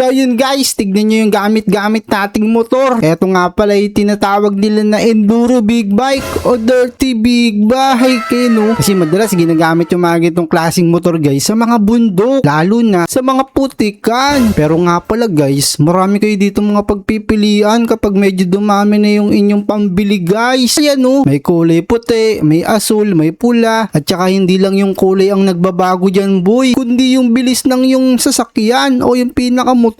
So yun guys, tignan nyo yung gamit-gamit nating motor. Eto nga pala yung tinatawag nila na Enduro Big Bike o Dirty Big Bike no? Kasi madalas ginagamit yung mga gitong klaseng motor guys sa mga bundok, lalo na sa mga putikan. Pero nga pala guys, marami kayo dito mga pagpipilian kapag medyo dumami na yung inyong pambili guys. Ayan no, may kulay puti, may asul, may pula, at saka hindi lang yung kulay ang nagbabago dyan boy, kundi yung bilis ng yung sasakyan o yung pinakamotor.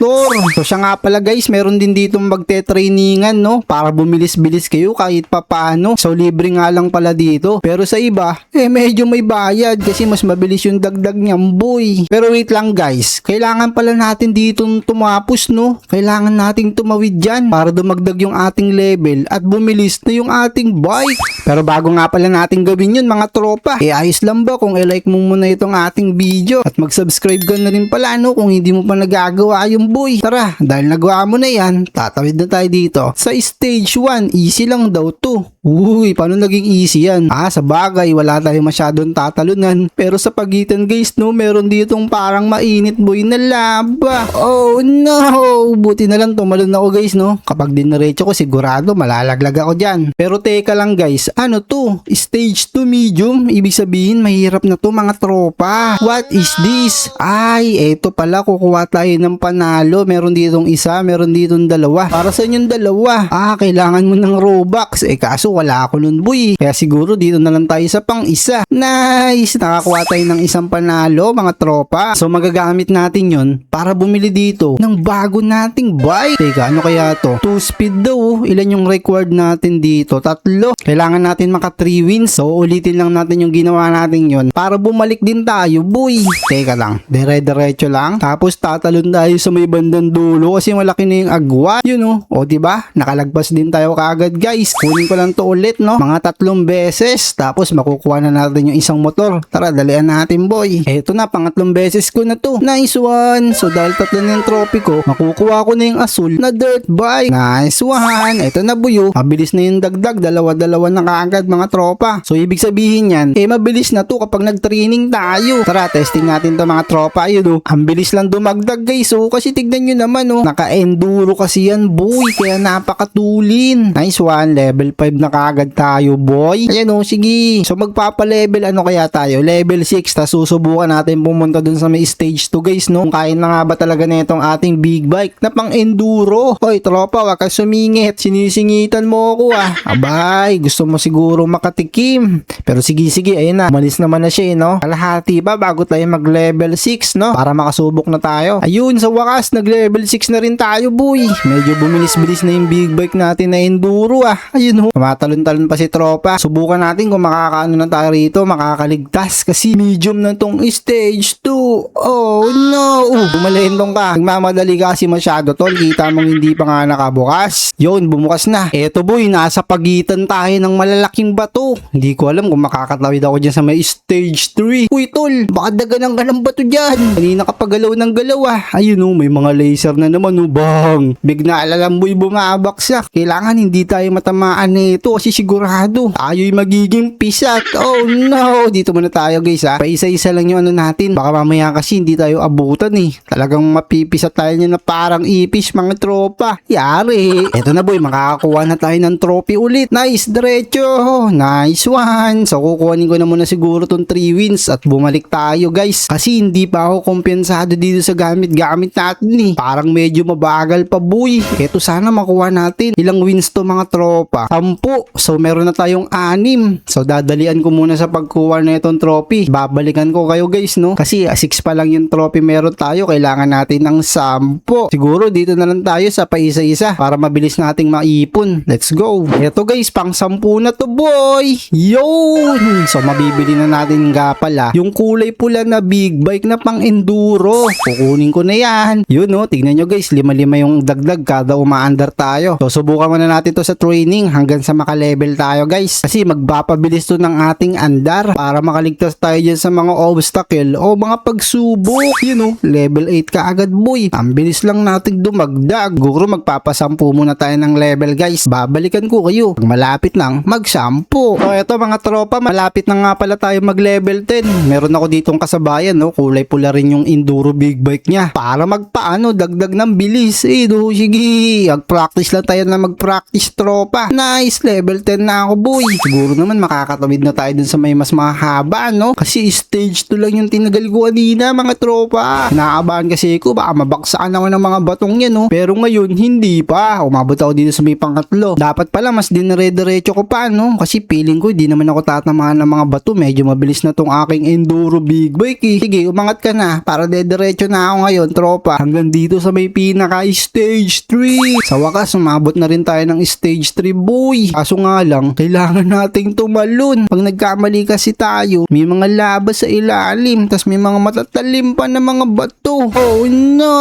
So siya nga pala guys, meron din dito magte-trainingan no, para bumilis-bilis kayo kahit papaano. So libre nga lang pala dito. Pero sa iba, medyo may bayad kasi mas mabilis yung dagdag niyang boy. Pero wait lang guys, kailangan pala natin dito tumapos no. Kailangan nating tumawid dyan para dumagdag yung ating level at bumilis na yung ating bike. Pero bago nga pala natin gawin yun mga tropa, ayos lang ba kung i-like mo muna itong ating video at mag-subscribe ka na rin pala no kung hindi mo pa nagagawa yung boy. Tara, dahil nagawa mo na yan, tatawid na tayo dito sa stage 1. Easy lang daw to. Uy, paano naging easy yan? Sa bagay, wala tayo masyadong tatalunan. Pero sa pagitan guys no, meron ditong parang mainit boy na lava. Oh no, buti na lang tumalon ako guys no. Kapag dinaretso ko sigurado malalaglag ako dyan. Pero teka lang guys, ano to? Stage 2 medium? Ibig sabihin mahirap na to mga tropa. What is this? Ay, eto pala, kukuha tayo ng panalo. Meron ditong isa, meron ditong dalawa. Para sa inyong dalawa, kailangan mo ng Robux. Kaso wala ako nun boy. Kaya siguro dito na lang tayo sa pang isa. Nice! Nakakuha tayo ng isang panalo mga tropa. So magagamit natin yon para bumili dito ng bago nating bike. Teka, ano kaya to? 2 speed daw. Ilan yung required natin dito? 3. Kailangan natin maka 3 wins. So ulitin lang natin yung ginawa natin yon para bumalik din tayo boy. Teka lang, dire-diretso lang. Tapos tatalon tayo sa may bandang dulo kasi malaki na yung agwa. Yun o diba? Nakalagpas din tayo kaagad guys. Kunin ko lang to ulit no. Mga 3 beses. Tapos makukuha na natin yung isang motor. Tara, dalian natin boy. Eto na, pangatlong beses ko na to. Nice one. So dahil 3 na yung trophy ko, makukuha ko na yung asul na dirt bike. Nice one. Eto na buyo. Mabilis na yung dagdag. Dalawa-dalawa na kaagad mga tropa. So ibig sabihin yan, mabilis na to kapag nag-training tayo. Tara, testing natin to mga tropa. Ayun o. Ang bilis lang dumagdag guys. So kasi tignan nyo naman o. Naka-enduro kasi yan boy. Kaya napakatulin. Nice one. Level 5 na kaagad tayo boy. Ayan o. Sige. So magpapa-level ano kaya tayo? Level 6. Tapos susubukan natin pumunta dun sa may stage 2 guys no. Kung kaya na nga ba talaga na itong ating big bike na pang enduro. Hoy tropa, wag ka sumingit. Sinisingitan mo ako Abay, gusto mo siguro makatikim. Pero sige, ayun na. Umalis naman na siya no. Kalahati pa bago tayo mag level 6 no. Para makasubok na tayo. Ayun, sa wakas nag level 6 na rin tayo boy. Medyo bumilis-bilis na yung big bike natin na enduro Ayun ho. Tumatalon-talon pa si tropa. Subukan natin kung makakaano na tayo rito. Makakaligtas kasi medium na tong stage 2. Oh no. Bumalentong ka. Nagmamadali kasi masyado tol. Kita mong hindi pa nga nakabukas. Yun, bumukas na. Eto boy, nasa pagitan tayo ng malalaking bato. Hindi ko alam kung makakatawid ako dyan sa may stage 3. Uy tol, baka daganang ka ng bato dyan. Kanina kapagalaw ng galaw Ayun may mga laser na naman bang. Big na alalamboy bumabaksak. Kailangan hindi tayo matamaan nito kasi sigurado tayo'y magiging pisat. Oh no. Dito muna tayo guys Paisa-isa lang yung ano natin. Baka mamaya kasi hindi tayo abutan Talagang mapipisat tayo niya na parang ipis mga tropa. Yari. Eto na boy, makakakuha na tayo ng trophy ulit. Nice, diretso. Nice one. So kukuhanin ko na muna siguro tong 3 wins at bumalik tayo guys. Kasi hindi pa ako kumpensado dito sa gamit-gamit natin Parang medyo mabagal pa boy. Eto sana makuha natin. Ilang wins to mga tropa? 10. So meron na tayong 6. So dadalian ko muna sa pagkuha na itong trophy. Babalikan ko kayo guys no. Kasi 6 pa lang yung trophy meron tayo. Kailangan natin ng 10. Siguro dito na lang tayo sa paisa-isa para mabilis nating maipon. Let's go. Eto guys, pang 10 na to boy. Yun. So mabibili na natin nga pala yung kulay pula na big bike na pang enduro. Kukunin ko na yan. Yun no, tignan nyo guys, 5 yung dagdag kada umaandar tayo. So subukan muna natin to sa training hanggang sa maka-level tayo guys. Kasi magpapabilis to ng ating andar para makaligtas tayo dyan sa mga obstacle o mga pagsubok. Yun no, level 8 ka agad boy. Ang bilis lang nating dumagdag. Siguro magpapasampu muna tayo ng level guys. Babalikan ko kayo. Pag malapit lang, magsampu. So eto mga tropa, malapit na nga pala tayo mag level 10. Meron ako ditong kasabayan no, kulay pula rin yung enduro big bike niya. Para mag pa, dagdag ng bilis. Sige, mag-practice lang tayo na mag-practice, tropa. Nice, level 10 na ako, boy. Siguro naman makakatawid na tayo dun sa may mas mahaba, kasi stage 2 lang yung tinagal ko kanina, mga tropa. Nakakabahan kasi ko, baka mabaksakan ako ng mga batong yan, pero ngayon, hindi pa. Umabot ako dito sa may pangatlo. Dapat pala, mas dinire-diretso ko pa, kasi feeling ko, di naman ako tatamaan ng mga bato. Medyo mabilis na tong aking enduro big bike, Sige, umangat ka na, para dediretso na ako ngayon, tropa. Hanggang dito sa may pinaka stage 3. Sa wakas, umabot na rin tayo ng stage 3, boy. Kaso nga lang, kailangan nating tumalon. Pag nagkamali kasi tayo, may mga labas sa ilalim, tas may mga matatalim pa na mga bato. Oh no!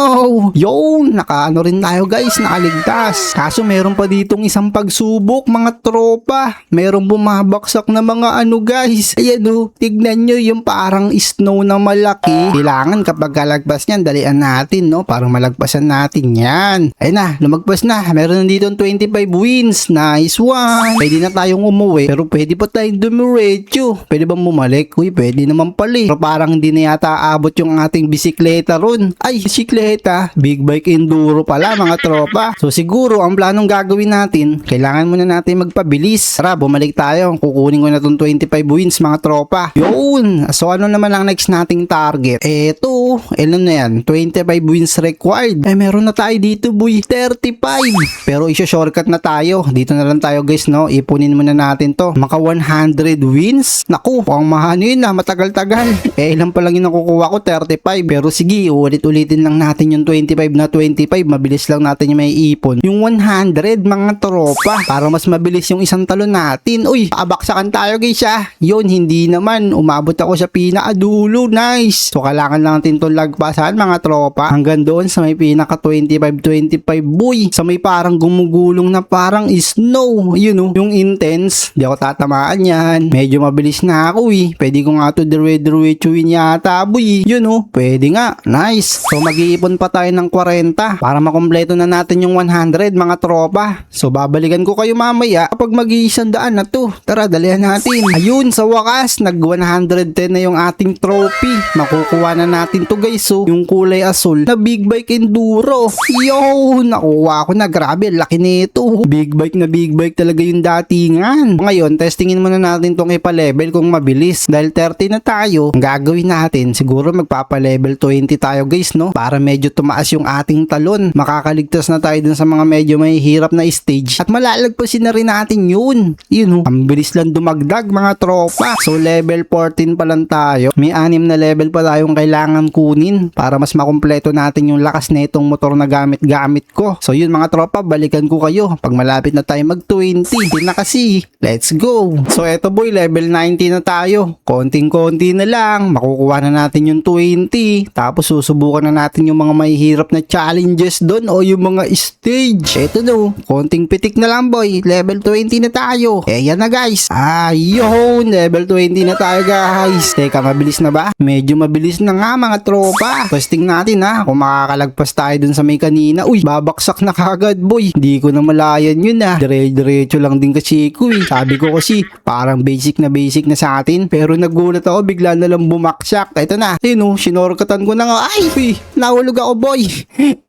Yun, nakaano rin tayo, guys, nakaligtas. Kaso meron pa ditong isang pagsubok, mga tropa. Merong bumabaksak na mga guys. Ayan, tignan nyo yung parang snow na malaki. Kailangan kapag kalagpas niyan, dalian natin, para malagpasan natin yan. Ayun na, lumagpas na. Meron dito 25 wins. Nice one. Pwede na tayong umuwi, pero pwede pa tayong dumiretso. Pwede bang bumalik? Uy, pwede naman pala. Pero parang hindi na yata aabot yung ating bisikleta ron. Ay, bisikleta. Big bike enduro pala, mga tropa. So siguro, ang planong gagawin natin, kailangan muna natin magpabilis. Tara, bumalik tayo. Kukunin ko na tong 25 wins, mga tropa. Yun. So ano naman ang next nating target? Eto, ilan na yan? 25 wins required. Meron na tayo dito, boy. 35. Pero isyo-shortcut na tayo. Dito na lang tayo, guys, Ipunin muna natin to. Maka 100 wins. Naku, pang mahano yun matagal-tagal. Ilan pa lang yung nakukuha ko? 35. Pero sige, ulit-ulitin lang natin yung 25 na 25. Mabilis lang natin yung may ipon. Yung 100, mga tropa. Para mas mabilis yung isang talon natin. Uy, abaksakan tayo, guys, Yun, hindi naman. Umabot ako sa pinakadulo. Nice. So, kailangan lang natin itong lagpasan, mga tropa. Hanggang doon sa may pinaka 25-25, boy. Sa may parang gumugulong na parang snow. Yun, yung intense. Di ako tatamaan yan. Medyo mabilis na ako, Pwede ko nga ito dire-diretsuin yata, boy. Yun, pwede nga. Nice. So, mag-iipon pa tayo ng 40 para makompleto na natin yung 100, mga tropa. So, babalikan ko kayo mamaya kapag mag-100 na to. Tara, dalihan natin. Ayun, sa wakas, nag-110 na yung ating trophy. Makukuha na natin to, guys, yung kulay asul na big bike enduro. Yo, nakuha ko na. Grabe, laki nito. Big bike na big bike talaga yung datingan. Ngayon, testingin muna natin tong ipa-level kung mabilis. Dahil 30 na tayo, ang gagawin natin, siguro magpapa-level 20 tayo, guys, para medyo tumaas yung ating talon. Makakaligtas na tayo dun sa mga medyo may hirap na stage. At malalagpasin na rin natin yun. Yun, ang bilis lang dumagdag, mga tropa. So, level 14 pa lang tayo. May 6 na level pa tayong kailangan kunin para mas makumpleto natin yung lakas na itong motor na gamit ko. So, yun, mga tropa, balikan ko kayo pag malapit na tayo mag-20. Hindi na kasi. Let's go. So, eto, boy, level 90 na tayo. Konting-konti na lang. Makukuha na natin yung 20. Tapos, susubukan na natin yung mga mahihirap na challenges doon o yung mga stage. Eto, konting pitik na lang, boy. Level 20 na tayo. Yan na, guys. Ayun, level 20 na tayo, guys. Teka, mabilis na ba? Medyo mabilis na nga, mga tropa. Testing natin, kung makakalagpas tayo dun sa may kanina. Uy, babaksak na kagad, boy. Hindi ko na malayan yun, Dire-diretso lang din kasi ko, Sabi ko kasi, parang basic na sa atin. Pero nagulat ako, bigla na lang bumaksak. Ito na. Ayun, sinorkatan ko na nga. Ay, uy, nahulog ako, boy.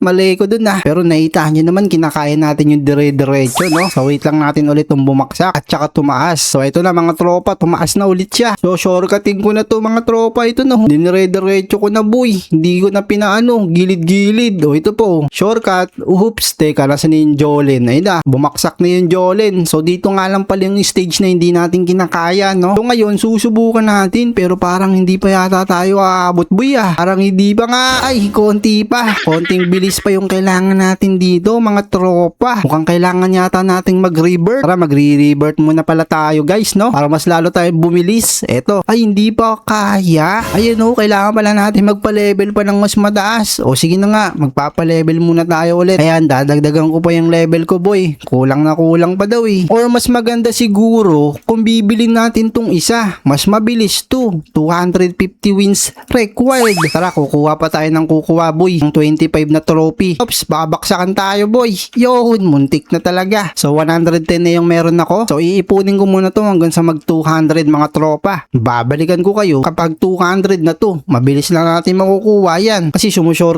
Mali ko dun, Pero naita nyo naman, kinakaya natin yung dire-diretso, So, wait lang natin ulit yung bumaksak at saka tumaas. So, ito na, mga tropa, tumaas na ulit siya. So, shortcutting ko na to, mga tropa. Ito na, dinire-diretso ko na, boy. Hindi ko na pinaano, gilid-gilid. O, ito po, shortcut. Oops, teka, nasa na yung Jolene. Ayun na, bumaksak na yung Jolene. So, dito nga lang pala yung stage na hindi natin kinakaya, So, ngayon, susubukan natin, pero parang hindi pa yata tayo aabot, boy, Parang hindi pa nga. Ay, konti pa. Konting bilis pa yung kailangan natin dito, mga tropa. Mukhang kailangan yata nating mag-revert. Para magre-revert muna pala tayo, guys, Para mas lalo tayo bumilis. Eto, ay, hindi pa kaya. Ayun, kailangan pala natin magpa-level pa ng mas mataas. O, sige na nga, magpapa-level muna tayo ulit. Ayan, dadagdagan ko pa yung level ko, boy. Kulang na kulang pa daw, Or mas maganda siguro kung bibilin natin tong isa. Mas mabilis to. 250 wins required. Tara, kukuha pa tayo ng kukuha, boy. Ang 25 na trophy. Oops, babaksakan tayo, boy. Yun, muntik na talaga. So, 110 na yung meron ako. So, iipunin ko muna to hanggang sa mag 200, mga tropa. Babalikan ko kayo kapag 200 na to. Mabilis lang natin makukuha yan. Kasi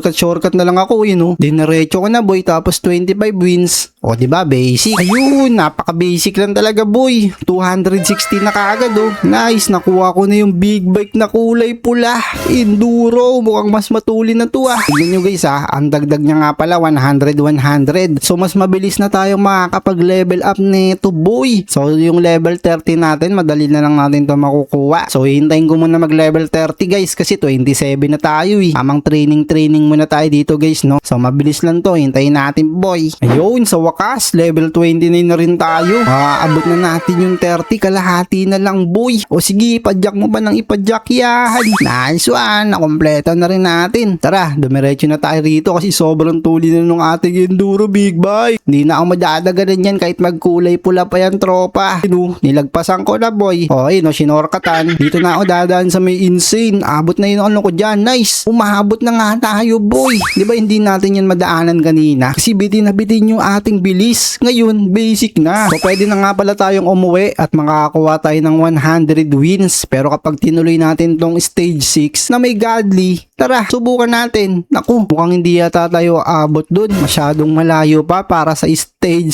shortcut na lang ako, yun oh. Dinaretso ko na boy, tapos 25 wins. O diba, basic. Ayun, napaka-basic lang talaga boy. 260 na kaagad oh. Nice, nakuha ko na yung big bike na kulay pula. Enduro, mukhang mas matulin na to ah. Tignan nyo guys ah, ang dagdag niya nga pala 100. So mas mabilis na tayo makakapag-level up nito boy. So yung level 30 natin, madali na lang natin to makukuha. So hintayin ko muna mag-level 30 guys kasi 27 na tayo eh. Tamang training muna tayo dito guys no. So mabilis lang to, hintayin natin boy. Ayun, sa wakas, level 29 na rin tayo. Abot na natin yung 30, kalahati na lang boy. O sige, ipadyak mo ba ng ipadyak yan? Nice one, nakompleto na rin natin. Tara, dumiretso na tayo rito kasi sobrang tuli na nung ating enduro big bike. Hindi na ako madadaganan yan kahit magkulay pula pa yan tropa. Nilagpasan ko na boy. O ayun o, sinorkatan. Dito na ako dadaan sa may insane. Abot na yun ano ko dyan. Nice. Umahabot na nga tayo boy. Di ba hindi natin yan madaanan kanina? Kasi bitin na bitin yung ating bilis. Ngayon, basic na. So pwede na nga pala tayong umuwi at makakakuha tayo ng 100 wins. Pero kapag tinuloy natin tong stage 6 na may godly, tara, subukan natin. Naku, mukhang hindi yata tayo aabot dun. Masyadong malayo pa para sa stage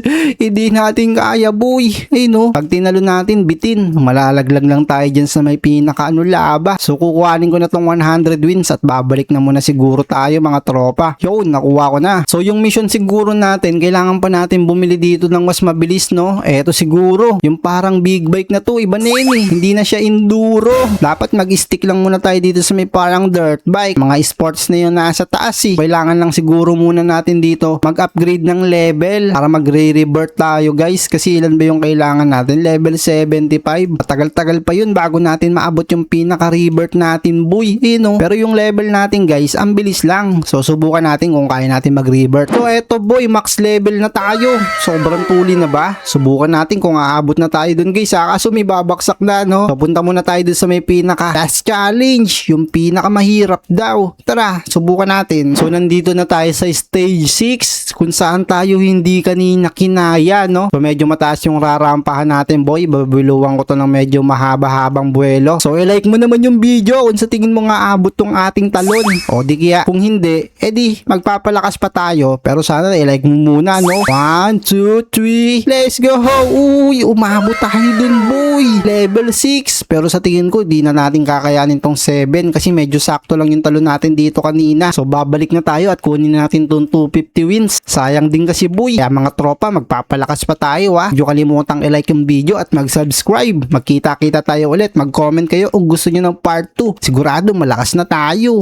6. Hindi natin kaya boy. Ay no, pag tinalo natin, bitin. Malalaglag lang tayo dyan sa may pinaka laba. So kukuhanin ko na tong 100 wins at babalik na muna siguro tayo mga tropa. Yun, nakuha ko na. So yung mission siguro natin, kailangan pa natin bumili dito ng mas mabilis no. Eto siguro, yung parang big bike na to, iba na yun eh. Hindi na siya enduro. Dapat mag-stick lang muna tayo dito sa may parang dirt bike. Mga sports na yun nasa taas eh. Kailangan lang siguro muna natin dito mag-upgrade ng level para magre-revert tayo guys. Kasi ilan ba yung kailangan natin? Level 75. Matagal-tagal pa yun bago natin maabot yung pinaka-revert natin boy. No? Pero yung level natin guys, ang bilis lang. So subukan natin kung kaya natin mag-revert. So eto boy, max level na tayo. Sobrang tuli na ba? Subukan natin kung aabot na tayo dun guys. Kaso may babaksak na no. So punta muna tayo dun sa may pinaka last challenge. Yung pinaka mahirap daw. Tara, subukan natin. So nandito na tayo sa stage 6 kung saan tayo hindi kanina kinaya no. So medyo mataas yung rarampahan natin boy. Babiluwan ko to ng medyo mahaba-habang buwelo. So i-like mo naman yung video kung sa tingin mo nga abot tong ating talon. O di kaya kung hindi, edi magpapalakas pa tayo. Pero sana i-like mo muna no. 1, 2, 3, let's go! Uy, umabot tayo dun boy. Level 6. Pero sa tingin ko, di na natin kakayanin tong 7 kasi medyo sakto lang yung talon natin dito kanina. So babalik na tayo at kunin natin tong 250 wins. Sayang din kasi boy. Kaya mga tropa, magpapalakas pa tayo ha. Huwag kalimutang i-like yung video at mag-subscribe. Magkita-kita tayo ulit. Mag-comment kayo kung gusto nyo ng part 2. Sigurado malakas na tayo.